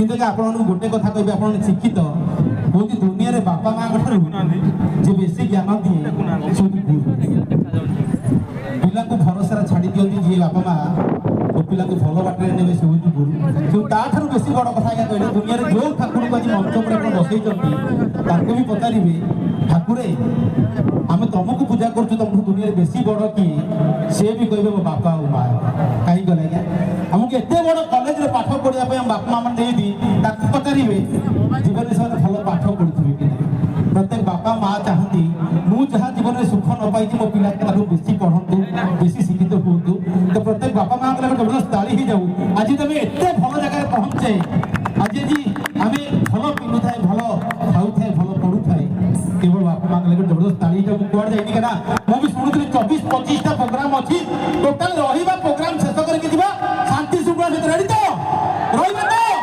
কিন্তু ଆପଣଙ୍କୁ ଗୋଟେ କଥା କହିବି, ଆପଣ ଶିକ୍ଷିତ କହୁଛି ଦୁନିଆରେ ବାପା ମାଆଙ୍କ ଠାରୁ ଯେ ବେଶୀ ଜ୍ଞାନ ଦିଏ ସେଠି ଗୁରୁ। ପିଲାଙ୍କୁ ଭରସାରେ ଛାଡ଼ି ଦିଅନ୍ତି ଯିଏ ବାପା ମା ଓ ପିଲାଙ୍କୁ ଭଲ ବାଟରେ ନେବେ ସେ ହେଉଛି ଗୁରୁ। କିନ୍ତୁ ତାଠାରୁ ବେଶୀ ବଡ଼ କଥା ଆଜ୍ଞା କହିଲେ, ଦୁନିଆରେ ଯେଉଁ ଠାକୁରଙ୍କୁ ଆଜି ମଞ୍ଚ ଉପରେ ଆପଣ ବସେଇଛନ୍ତି ତାଙ୍କୁ ବି ପଚାରିବେ ଠାକୁରେ ଆମେ ତମକୁ ପୂଜା କରୁଛୁ, ତମକୁ ଦୁନିଆରେ ବେଶୀ ବଡ଼ କିଏ? ସେ ବି କହିବେ ମୋ ବାପା ଆଉ ମା। କାହିଁକି କହିଲେ ଆଜ୍ଞା, ଆମକୁ ଏତେ ବଡ଼ କଲେଜରେ ପାଠ ପଢ଼ିବା ପାଇଁ ଆମ ବାପା ମା ମାନେ ଦେଇଛି, ତାକୁ ପଚାରିବେ ଜୀବନରେ ସେମାନେ ଭଲ ପାଠ ପଢ଼ୁଥିବେ କି ନାହିଁ। ପ୍ରତ୍ୟେକ ବାପା ମା ଚାହାନ୍ତି ମୁଁ ଯାହା ଜୀବନରେ ସୁଖ ନ ପାଇଛି ମୋ ପିଲା ତାଠୁ ବେଶୀ ପଢ଼ନ୍ତୁ, ବେଶୀ ଶିକ୍ଷିତ ହୁଅନ୍ତୁ। ତ ପ୍ରତ୍ୟେକ ବାପା ମାଆଙ୍କର ଆମେ ଜବରଦସ୍ତ ତାଳି ହେଇଯାଉ। ଆଜି ତମେ ଏତେ ଭଲ ଜାଗାରେ ପହଞ୍ଚେ, ଆଜି ଆମେ ଭଲ ପିନ୍ଧୁଥାଏ, ଭଲ ଖାଉଥାଏ, ଭଲ ପଢ଼ୁଥାଏ, କେବଳ ବାପା ମାଆଙ୍କ ଲାଗି ଜବରଦସ୍ତ ତାଳି ହେଇଯାଉ। ମୁଁ କୁଆଡ଼େ ଯାଇନି କାହିଁକିନା ମୁଁ ବି ଶୁଣୁଥିଲି 24-25ଟା ପ୍ରୋଗ୍ରାମ ଅଛି, ଟୋଟାଲ ରହିବା